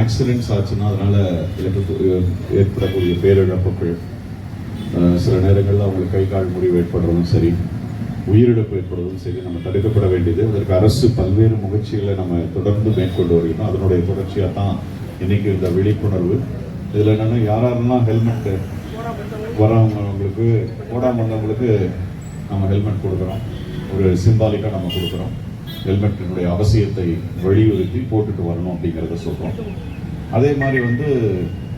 Accidents ஆச்சுன்னா அதனால் ஏற்படக்கூடிய பேரிழப்புகள், சில நேரங்களில் அவங்களுக்கு கை கால் முறிவு ஏற்படுறதும் சரி, உயிரிழப்பு ஏற்படுவதும் சரி நம்ம தடுக்கப்பட வேண்டியது. அதற்கு அரசு பல்வேறு முயற்சிகளை நம்ம தொடர்ந்து மேற்கொண்டு வருகிறோம். அதனுடைய தொடர்ச்சியாக தான் இன்னைக்கு இந்த விழிப்புணர்வு. இதில் என்னென்னா யாரெல்லாம் ஹெல்மெட் வரவங்களுக்கு போடாமல் வந்தவங்களுக்கு நம்ம ஹெல்மெட் கொடுக்குறோம், ஒரு சிம்பாலிக்காக நம்ம கொடுக்குறோம். ஹெல்மெட்டினுடைய அவசியத்தை வலியுறுத்தி போட்டுட்டு வரணும் அப்படிங்கிறத சொல்கிறோம். அதே மாதிரி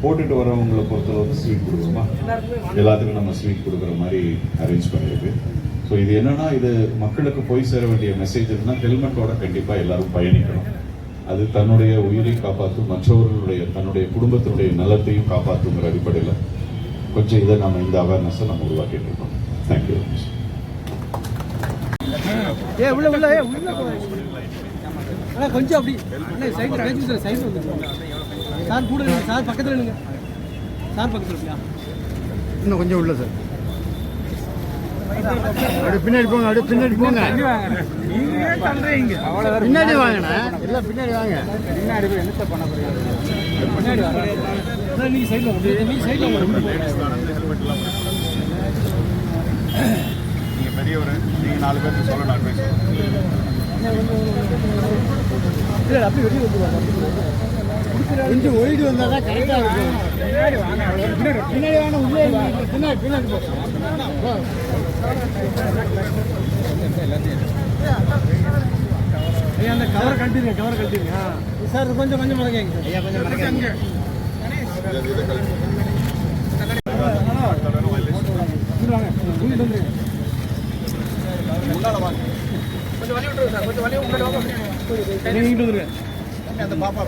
போட்டுட்டு வரவங்களை பொறுத்தளவு ஸ்வீட் கொடுக்குறோமா, எல்லாத்துக்கும் நம்ம ஸ்வீட் கொடுக்குற மாதிரி அரேஞ்ச் பண்ணியிருக்கு. ஸோ இது என்னன்னா, இது மக்களுக்கு போய் சேர வேண்டிய மெசேஜ் இருந்தால் ஹெல்மெட்டோட கண்டிப்பாக எல்லாரும் பயணிக்கணும். அது தன்னுடைய உயிரை காப்பாற்றும், மற்றவர்களுடைய தன்னுடைய குடும்பத்தினுடைய நலத்தையும் காப்பாற்றுங்கிற அடிப்படையில் கொஞ்சம் இதை நம்ம இந்த அவேர்னஸை நம்ம உருவாக்கிட்டு இருக்கோம். தேங்க்யூ. கொஞ்சம் அப்படி சார் கூட சார் பக்கத்தில் இல்லைங்க, சார் பக்கத்தில் இல்லையா, இன்னும் கொஞ்சம் உள்ள சார். அப்படி பின்னாடி போங்க, அப்படியே பின்னாடி போங்க, பின்னாடி வாங்கண்ணா, இல்லை பின்னாடி வாங்க, பின்னாடி போய் என்னத்தை பண்ண போறீங்க, பின்னாடி வாங்க, நீ சைடில் நீ சைடில் நீங்கள் பெரியவர், நீங்கள் 4 பேருக்கு சொல்லணும் அட்வைஸ். இல்லை அப்படி வெளியே வந்துடுவாங்க, கொஞ்சம் ஒழிட்டு வந்தால் தான் கரெக்டாக இருக்கும். பின்னாடி வாங்க, உள்ளே பின்னாடி பின்னாடி போ. ஐயா அந்த கவர் கட்டிடுங்க சார், கொஞ்சம் மறக்காங்க ஐயா, கொஞ்சம் மறக்காங்க. கொஞ்சம் வழி விட்டுருங்க சார், கொஞ்சம் வழி விட்டுருங்க அந்த பாப்பா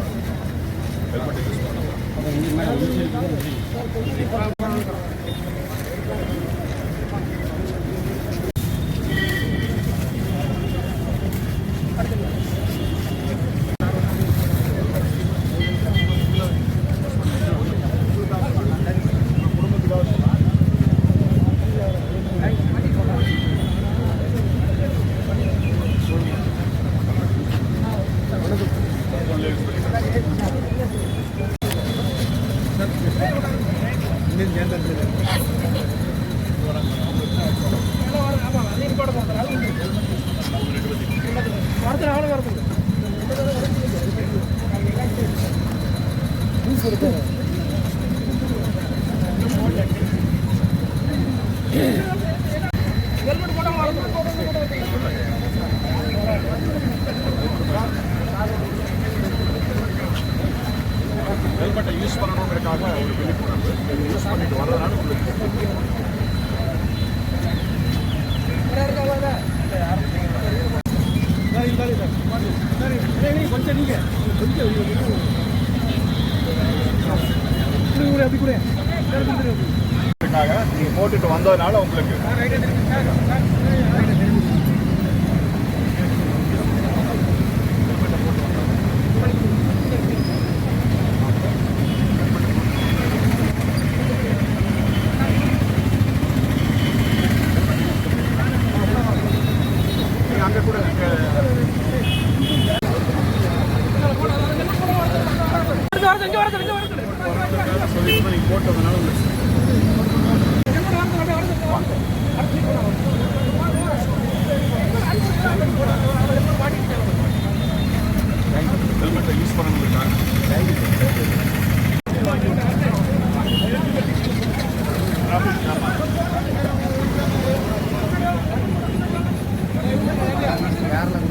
ஹெல்மெட்டை யூஸ் பண்ணணுங்கிறதுக்காக ஒரு விழிப்புணர்வு யூஸ் பண்ணிட்டு வர்றதுனால உங்களுக்கு கொஞ்சம் நீங்கள் அப்படி கூட நீங்கள் போட்டுட்டு வந்ததுனால உங்களுக்கு அங்கே கூட நீங்கள் போட்டதுனால ஹெல்மெட்டை யூஸ் பண்ணணுங்கிறதுக்காக யாரெல்லாம்